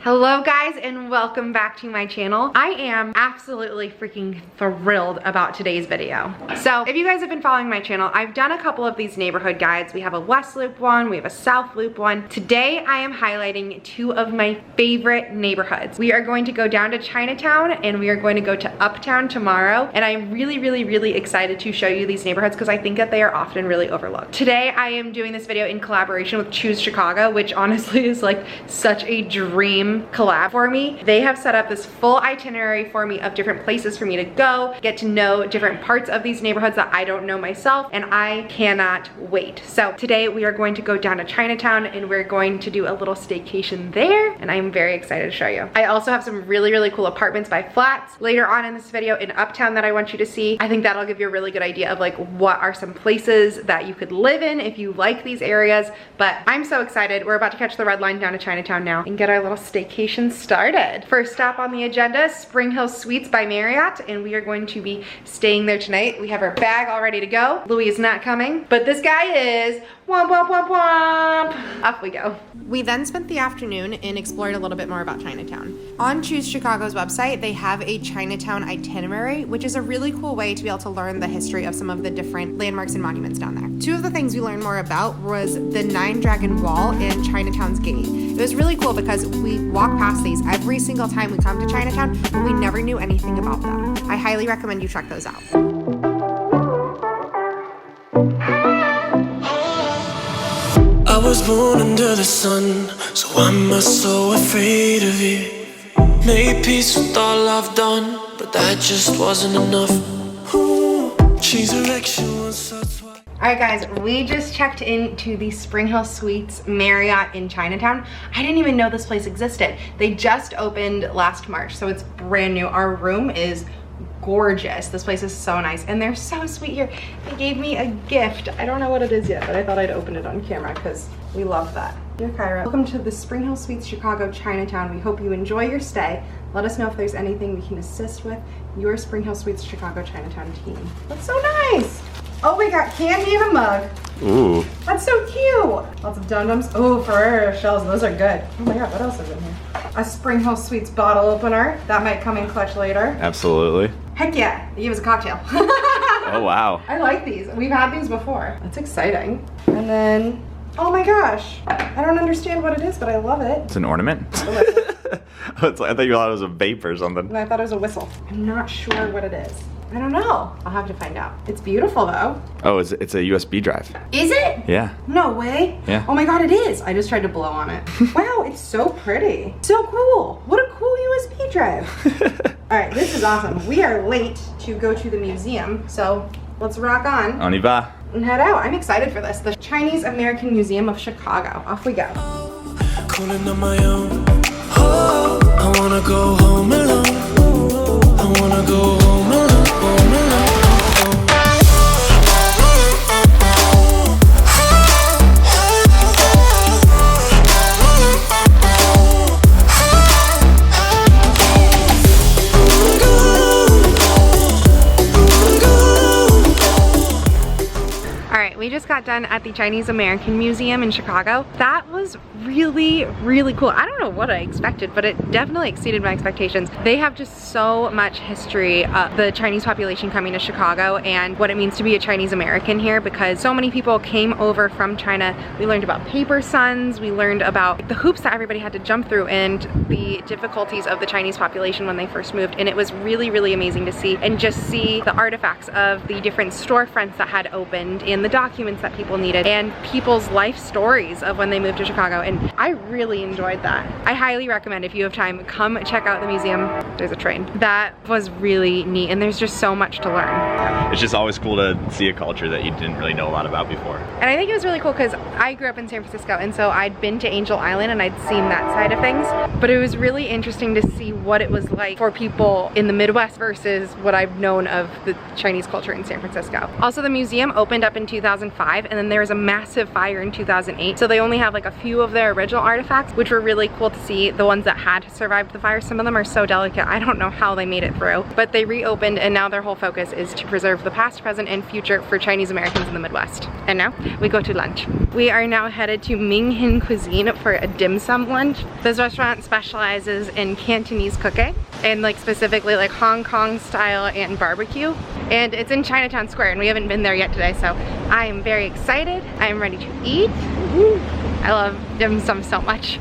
Hello guys and welcome back to my channel. I am absolutely freaking thrilled about today's video. So if you guys have been following my channel, I've done a couple of these neighborhood guides. We have a West Loop one, we have a South Loop one. Today I am highlighting two of my favorite neighborhoods. We are going to go down to Chinatown and we are going to go to Uptown tomorrow. And I'm really excited to show you these neighborhoods because I think that they are often really overlooked. Today I am doing this video in collaboration with Choose Chicago, which honestly is like such a dream collab for me. They have set up this full itinerary for me of different places for me to go, get to know different parts of these neighborhoods that I don't know myself, and I cannot wait. So today we are going to go down to Chinatown and we're going to do a little staycation there, and I'm very excited to show you. I also have some really cool apartments by flats later on in this video in Uptown that I want you to see. I think that'll give you a really good idea of like what are some places that you could live in if you like these areas. But I'm so excited. We're about to catch the red line down to Chinatown now and get our little staycation started. First stop on the agenda, SPRINGHILL Suites by MARRIOT, and we are going to be staying there tonight. We have our bag all ready to go. Louis is not coming, but this guy is. Womp womp womp womp. Off we go. We then spent the afternoon and explored a little bit more about Chinatown. On Choose Chicago's website, they have a Chinatown itinerary, which is a really cool way to be able to learn the history of some of the different landmarks and monuments down there. Two of the things we learned more about was the 9-Dragon Wall and Chinatown's Gate. It was really cool because we walk past these every single time we come to Chinatown, but we never knew anything about them. I highly recommend you check those out. I was born under the sun, so why am I so afraid of it? Made peace with all I've done, but that just wasn't enough. Ooh, change direction once or twice. Alright guys, we just checked into the SPRINGHILL Suites Marriott in Chinatown. I didn't even know this place existed. They just opened last March, so it's brand new. Our room is gorgeous. This place is so nice and they're so sweet here. They gave me a gift. I don't know what it is yet, but I thought I'd open it on camera because we love that. Dear Caira, welcome to the SPRINGHILL Suites Chicago Chinatown. We hope you enjoy your stay. Let us know if there's anything we can assist with. Your SPRINGHILL Suites Chicago Chinatown team. That's so nice. Oh, we got candy in a mug. Ooh. That's so cute. Lots of dum-dums. Oh, Ferrero shells. Those are good. Oh my god, what else is in here? A SPRINGHILL Suites bottle opener. That might come in clutch later. Absolutely. Heck yeah. They gave us a cocktail. Oh, wow. I like these. We've had these before. That's exciting. And then, oh my gosh. I don't understand what it is, but I love it. It's an ornament? I thought you thought it was a vape or something. And I thought it was a whistle. I'm not sure what it is. I don't know. I'll have to find out. It's beautiful though. Oh, it's a USB drive. Is it? Yeah. No way. Yeah. Oh my god, it is. I just tried to blow on it. Wow, it's so pretty. So cool. What a cool USB drive. All right, this is awesome. We are late to go to the museum, so let's rock on. On y va. And head out. I'm excited for this. The Chinese American Museum of Chicago. Off we go. Calling on my own. Oh, I wanna go home alone. I wanna go home alone. We just got done at the Chinese American Museum in Chicago. That was really cool. I don't know what I expected, but it definitely exceeded my expectations. They have just so much history of the Chinese population coming to Chicago and what it means to be a Chinese American here, because so many people came over from China. We learned about paper suns, we learned about the hoops that everybody had to jump through and the difficulties of the Chinese population when they first moved, and it was really amazing to see and just see the artifacts of the different storefronts that had opened and the documents that people needed and people's life stories of when they moved to Chicago, and I really enjoyed that. I highly recommend, if you have time, come check out the museum. There's a train. That was really neat and there's just so much to learn. It's just always cool to see a culture that you didn't really know a lot about before. And I think it was really cool because I grew up in San Francisco and so I'd been to Angel Island and I'd seen that side of things, but it was really interesting to see what it was like for people in the Midwest versus what I've known of the Chinese culture in San Francisco. Also, the museum opened up in 2005 and then there was a massive fire in 2008. So they only have like a few of their original artifacts, which were really cool to see. The ones that had survived the fire, some of them are so delicate. I don't know how they made it through, but they reopened, and now their whole focus is to preserve the past, present, and future for Chinese Americans in the Midwest. And now we go to lunch. We are now headed to MINGHIN Cuisine for a dim sum lunch. This restaurant specializes in Cantonese cooking, and like specifically like Hong Kong style and barbecue. And it's in Chinatown Square, and we haven't been there yet today, so I am very excited. I am ready to eat. I love dim sum so much.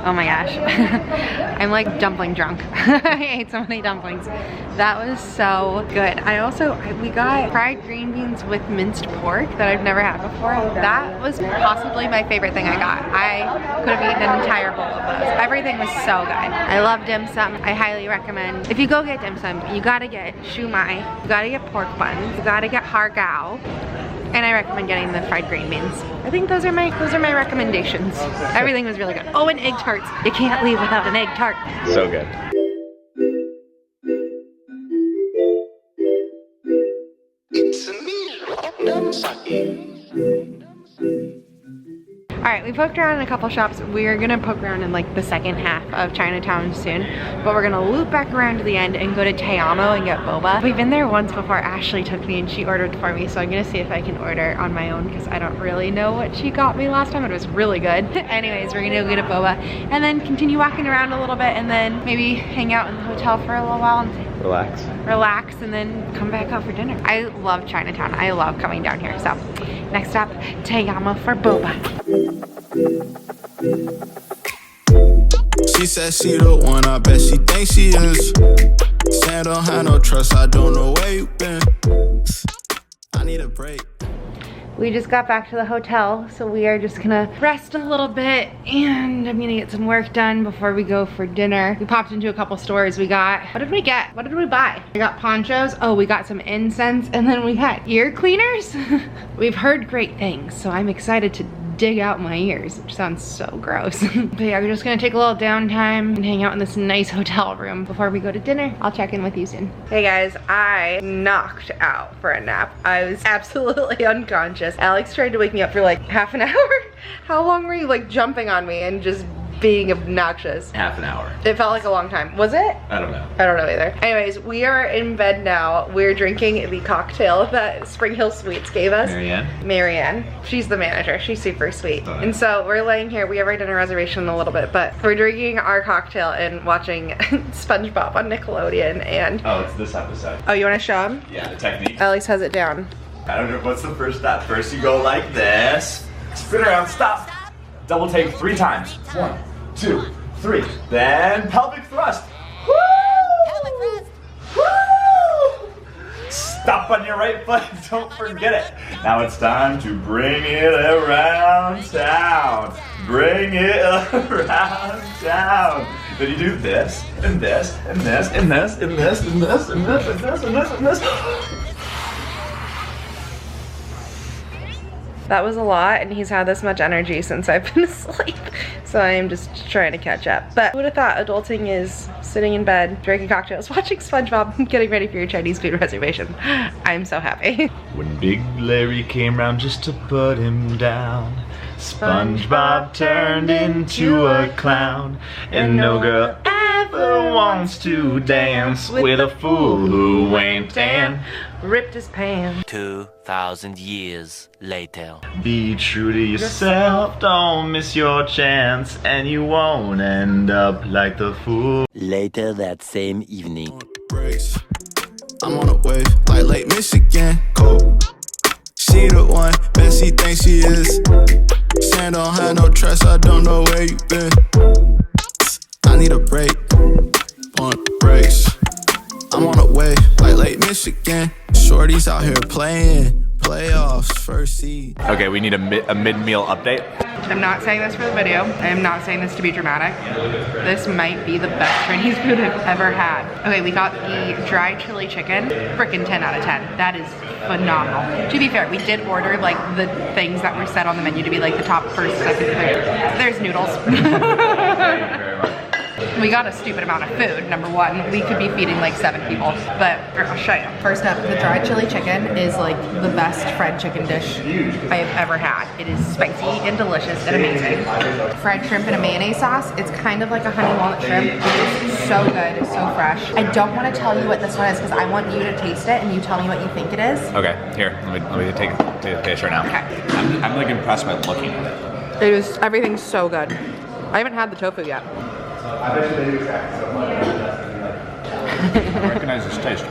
Oh my gosh, I'm like dumpling drunk. I ate so many dumplings. That was so good. We got fried green beans with minced pork that I've never had before. That was possibly my favorite thing I got. I could have eaten an entire bowl of those. Everything was so good. I love dim sum. I highly recommend. If you go get dim sum, you gotta get shumai, you gotta get pork buns, you gotta get har gao. And I recommend getting the fried green beans. I think those are my recommendations. Everything was really good. Oh, and egg tarts. You can't leave without an egg tart. So good. Alright, we poked around in a couple shops. We're gonna poke around in like the second half of Chinatown soon, but we're gonna loop back around to the end and go to Te Amo and get boba. We've been there once before. Ashley took me and she ordered for me, so I'm gonna see if I can order on my own because I don't really know what she got me last time. It was really good. Anyways, we're gonna go get a boba and then continue walking around a little bit and then maybe hang out in the hotel for a little while and relax and then come back out for dinner. I love Chinatown. I love coming down here. So next up, Te Amo for boba. She said she the one, I bet she thinks she is. Saying don't have no trust, I don't know where you been. I need a break. We just got back to the hotel, so we are just gonna rest a little bit and I'm gonna get some work done before we go for dinner. We popped into a couple stores. We got, what did we get? What did we buy? We got ponchos. Oh, we got some incense, and then we got ear cleaners. We've heard great things, so I'm excited to dig out my ears, which sounds so gross. But yeah, we're just gonna take a little downtime and hang out in this nice hotel room before we go to dinner. I'll check in with you soon. Hey guys, I knocked out for a nap. I was absolutely unconscious. Alex tried to wake me up for like half an hour. How long were you like jumping on me and just being obnoxious? Half an hour. It felt like a long time. Was it? I don't know. I don't know either. Anyways, we are in bed now. We're drinking the cocktail that SPRINGHILL Suites gave us. Marianne. She's the manager. She's super sweet. Oh, yeah. And so we're laying here. We have our dinner reservation in a little bit, but we're drinking our cocktail and watching SpongeBob on Nickelodeon. And oh, it's this episode. Oh, you want to show him? Yeah, the technique. Alex has it down. I don't know what's the first step. First you go like this. Spin around, stop. Double take 3 times. 1, 2, 3. Then pelvic thrust. Woo! Pelvic thrust. Woo! Stop on your right foot. Don't forget it. Now it's time to bring it around town. Bring it around town. Then you do this, and this, and this, and this, and this, and this, and this, and this, and this, and this. That was a lot, and he's had this much energy since I've been asleep. So I am just trying to catch up. But who would have thought adulting is sitting in bed, drinking cocktails, watching SpongeBob, getting ready for your Chinese food reservation. I'm so happy. When Big Larry came round just to put him down, SpongeBob turned into a clown. And no girl ever wants to dance with a fool who ain't and ripped his pants. 2,000 years later. Be true to yourself, don't miss your chance, and you won't end up like the fool. Later that same evening. I'm on a wave like Lake Michigan, cold. She the one, bet she thinks she is. Saying don't have no trust, I don't know where you been. I need a break, on brakes. I'm on a wave like Lake Michigan. Shorties out here playing Playoffs, first seed. Okay, we need a mid-meal update. I'm not saying this for the video. I am not saying this to be dramatic. This might be the best Chinese food I've ever had. Okay, we got the dry chili chicken. Frickin' 10 out of 10. That is phenomenal. To be fair, we did order like the things that were set on the menu to be like the top first, second, third. There's noodles. We got a stupid amount of food, number one. We could be feeding like 7 people, but I'll show you. First up, the dry chili chicken is like the best fried chicken dish I have ever had. It is spicy and delicious and amazing. Fried shrimp in a mayonnaise sauce. It's kind of like a honey walnut shrimp. It is so good, it's so fresh. I don't want to tell you what this one is because I want you to taste it and you tell me what you think it is. Okay, here, let me take a taste right now. Okay. I'm like impressed by looking at it. It is, everything's so good. I haven't had the tofu yet. I bet you they do I recognize this taste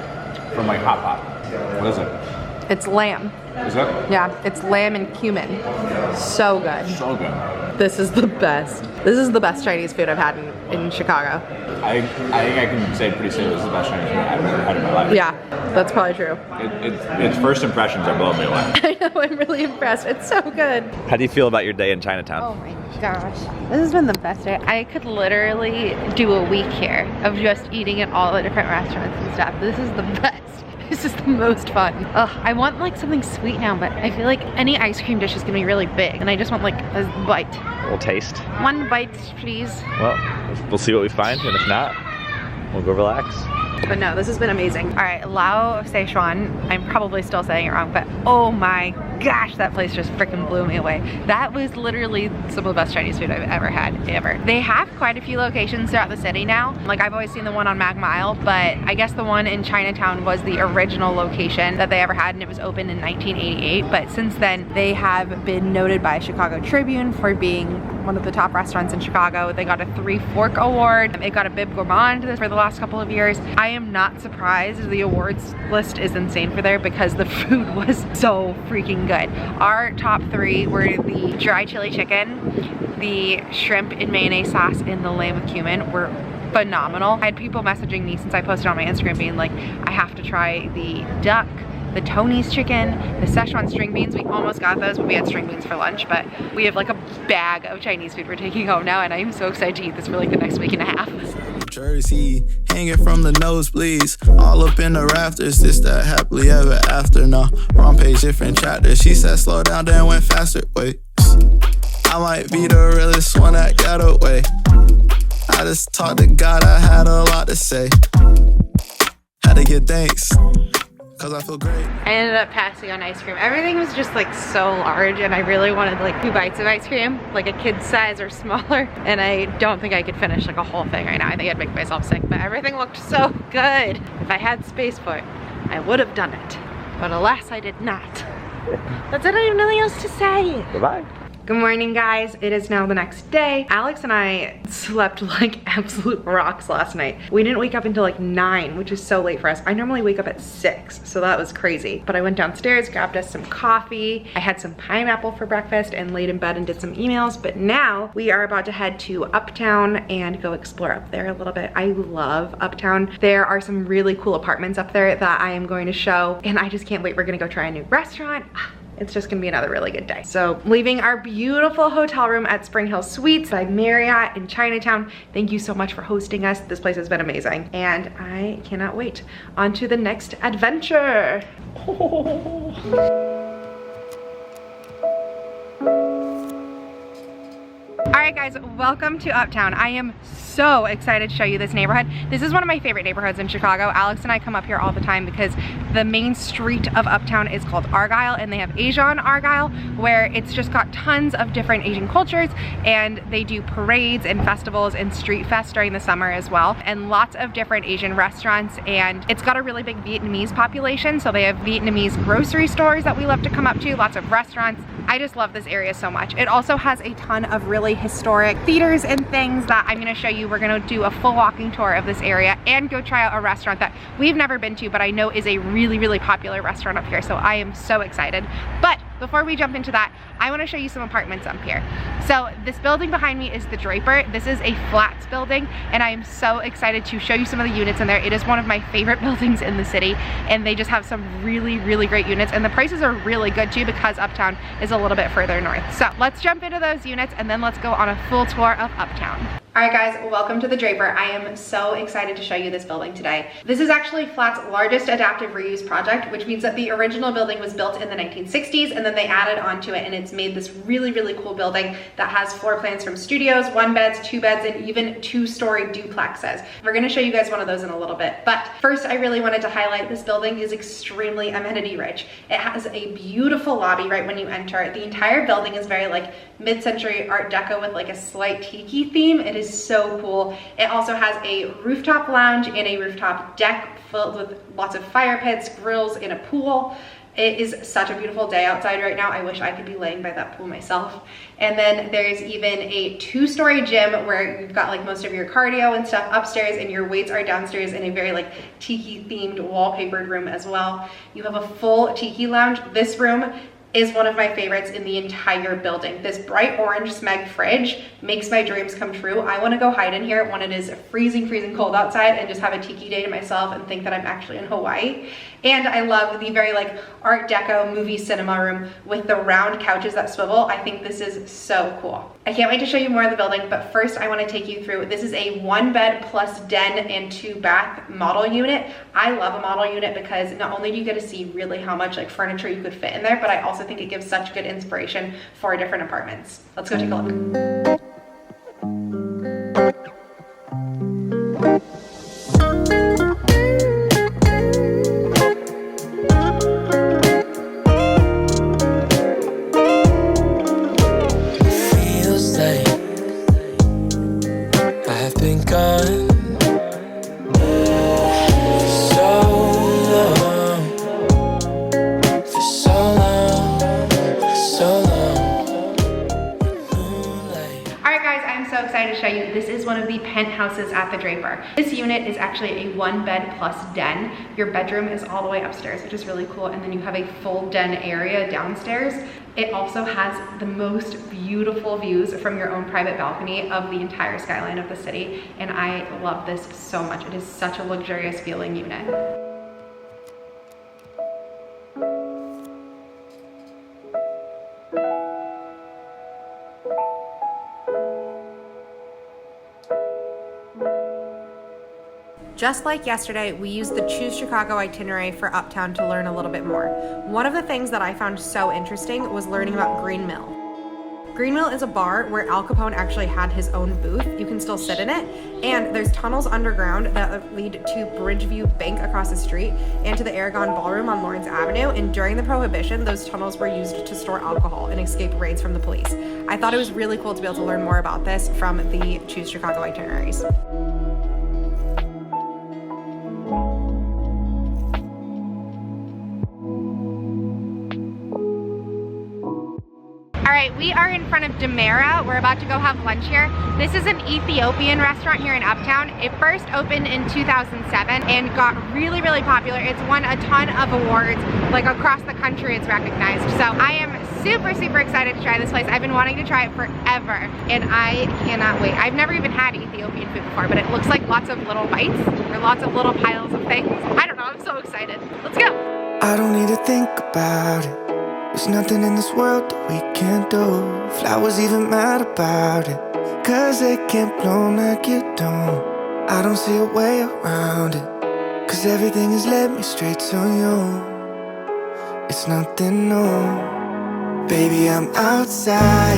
from like hot pot. What is it? It's lamb. Is it? Yeah, it's lamb and cumin. So good. So good. This is the best. This is the best Chinese food I've had in Chicago. I think I can say pretty soon this is the best Chinese food I've ever had in my life. Yeah, that's probably true. Its first impressions are blowing me away. I know, I'm really impressed. It's so good. How do you feel about your day in Chinatown? Oh my gosh. This has been the best day. I could literally do a week here of just eating at all the different restaurants and stuff. This is the best. This is the most fun. Ugh, I want like something sweet now, but I feel like any ice cream dish is gonna be really big, and I just want like a bite. A little taste. One bite, please. Well, we'll see what we find, and if not, we'll go relax. But no, this has been amazing. All right, Lao Szechuan, I'm probably still saying it wrong, but oh my gosh, that place just freaking blew me away. That was literally some of the best Chinese food I've ever had, ever. They have quite a few locations throughout the city now. Like I've always seen the one on Magma Isle, but I guess the one in Chinatown was the original location that they ever had, and it was opened in 1988. But since then, they have been noted by Chicago Tribune for being one of the top restaurants in Chicago. They got a 3 Fork Award. It got a Bib Gourmand for the last couple of years. I am not surprised. The awards list is insane for there because the food was so freaking good. Our top 3 were the dry chili chicken, the shrimp in mayonnaise sauce, and the lamb with cumin were phenomenal. I had people messaging me since I posted on my Instagram being like, I have to try the duck, the Tony's chicken, the Szechuan string beans. We almost got those, but we had string beans for lunch. But we have like a bag of Chinese food we're taking home now, and I am so excited to eat this for like the next week and a half. Jersey, hanging from the nosebleeds, all up in the rafters. This that happily ever after. Now wrong page, different chapter. She said slow down, then went faster. Wait, I might be the realest one that got away. I just talked to God, I had a lot to say. Had to get thanks, cause I feel great. I ended up passing on ice cream. Everything was just like so large, and I really wanted like 2 bites of ice cream, like a kid's size or smaller, and I don't think I could finish like a whole thing right now. I think I'd make myself sick, but everything looked so good. If I had space for it, I would have done it, but alas, I did not. That's it, I don't have nothing else to say. Bye-bye. Good morning, guys. It is now the next day. Alex and I slept like absolute rocks last night. We didn't wake up until like 9, which is so late for us. I normally wake up at 6, so that was crazy. But I went downstairs, grabbed us some coffee. I had some pineapple for breakfast and laid in bed and did some emails. But now we are about to head to Uptown and go explore up there a little bit. I love Uptown. There are some really cool apartments up there that I am going to show, and I just can't wait. We're gonna go try a new restaurant. It's just gonna be another really good day. So leaving our beautiful hotel room at SPRINGHILL Suites by Marriott in Chinatown. Thank you so much for hosting us. This place has been amazing, and I cannot wait. On to the next adventure. All right, guys, welcome to Uptown. I am so excited to show you this neighborhood. This is one of my favorite neighborhoods in Chicago. Alex and I come up here all the time because the main street of Uptown is called Argyle, and they have Asia on Argyle, where it's just got tons of different Asian cultures, and they do parades and festivals and street fest during the summer as well, and lots of different Asian restaurants. And it's got a really big Vietnamese population, so they have Vietnamese grocery stores that we love to come up to, lots of restaurants. I just love this area so much. It also has a ton of really historic theaters and things that I'm gonna show you. We're gonna do a full walking tour of this area and go try out a restaurant that we've never been to, but I know is a really, really popular restaurant up here. So I am so excited. But before we jump into that, I want to show you some apartments up here. So this building behind me is the Draper. This is a flats building, and I am so excited to show you some of the units in there. It is one of my favorite buildings in the city, and they just have some really, really great units, and the prices are really good too because Uptown is a little bit further north. So let's jump into those units, and then let's go on a full tour of Uptown. All right guys, welcome to the Draper. I am so excited to show you this building today. This is actually Flat's largest adaptive reuse project, which means that the original building was built in the 1960s and then they added onto it, and it's made this really, really cool building that has floor plans from studios, 1 beds, 2 beds, and even 2-story duplexes. We're gonna show you guys one of those in a little bit. But first, I really wanted to highlight this building is extremely amenity rich. It has a beautiful lobby right when you enter. The entire building is very like mid-century Art Deco with like a slight tiki theme. It is so cool. It also has a rooftop lounge and a rooftop deck filled with lots of fire pits, grills, and a pool. It is such a beautiful day outside right now. I wish I could be laying by that pool myself. And then there's even a 2-story gym where you've got like most of your cardio and stuff upstairs, and your weights are downstairs in a very like tiki themed wallpapered room as well. You have a full Tiki Lounge. This room is one of my favorites in the entire building. This bright orange Smeg fridge makes my dreams come true. I wanna go hide in here when it is freezing, freezing cold outside and just have a tiki day to myself and think that I'm actually in Hawaii. And I love the very like Art Deco movie cinema room with the round couches that swivel. I think this is so cool. I can't wait to show you more of the building, but first I wanna take you through, this is a 1-bed plus den and 2-bath model unit. I love a model unit because not only do you get to see really how much like furniture you could fit in there, but I also think it gives such good inspiration for different apartments. Let's go take a look. This is one of the penthouses at the Draper. This unit is actually a 1-bed plus den. Your bedroom is all the way upstairs, which is really cool, and then you have a full den area downstairs. It also has the most beautiful views from your own private balcony of the entire skyline of the city, and I love this so much. It is such a luxurious feeling unit. Just like yesterday, we used the Choose Chicago itinerary for Uptown to learn a little bit more. One of the things that I found so interesting was learning about Green Mill. Green Mill is a bar where Al Capone actually had his own booth. You can still sit in it, and there's tunnels underground that lead to Bridgeview Bank across the street and to the Aragon Ballroom on Lawrence Avenue, and during the Prohibition, those tunnels were used to store alcohol and escape raids from the police. I thought it was really cool to be able to learn more about this from the Choose Chicago itineraries. All right, we are in front of DEMERA. We're about to go have lunch here. This is an Ethiopian restaurant here in Uptown. It first opened in 2007 and got really, really popular. It's won a ton of awards, like across the country it's recognized. So I am super, super excited to try this place. I've been wanting to try it forever, and I cannot wait. I've never even had Ethiopian food before, but it looks like lots of little bites or lots of little piles of things. I don't know, I'm so excited. Let's go. I don't need to think about it. There's nothing in this world that we can't do. Flowers even mad about it, 'cause they can't bloom like you don't. I don't see a way around it, 'cause everything has led me straight to you. It's nothing new. Baby, I'm outside,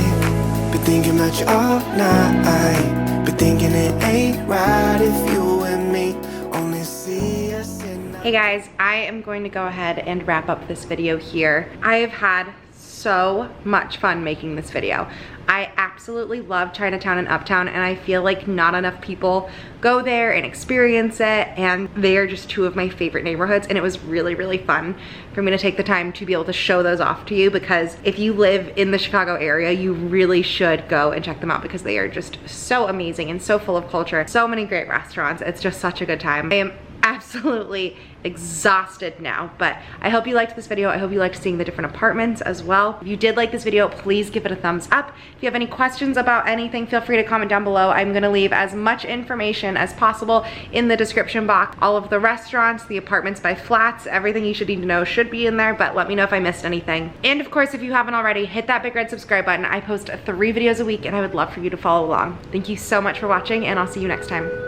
been thinking about you all night. Been thinking it ain't right if you and me only see us in the... Hey guys, I am going to go ahead and wrap up this video here. I have had so much fun making this video. I absolutely love Chinatown and Uptown, and I feel like not enough people go there and experience it, and they are just two of my favorite neighborhoods, and it was really, really fun for me to take the time to be able to show those off to you, because if you live in the Chicago area, you really should go and check them out because they are just so amazing and so full of culture. So many great restaurants. It's just such a good time. I am absolutely exhausted now. But I hope you liked this video. I hope you liked seeing the different apartments as well. If you did like this video, please give it a thumbs up. If you have any questions about anything, feel free to comment down below. I'm gonna leave as much information as possible in the description box. All of the restaurants, the apartments by flats, everything you should need to know should be in there, but let me know if I missed anything. And of course, if you haven't already, hit that big red subscribe button. I post 3 videos a week and I would love for you to follow along. Thank you so much for watching, and I'll see you next time.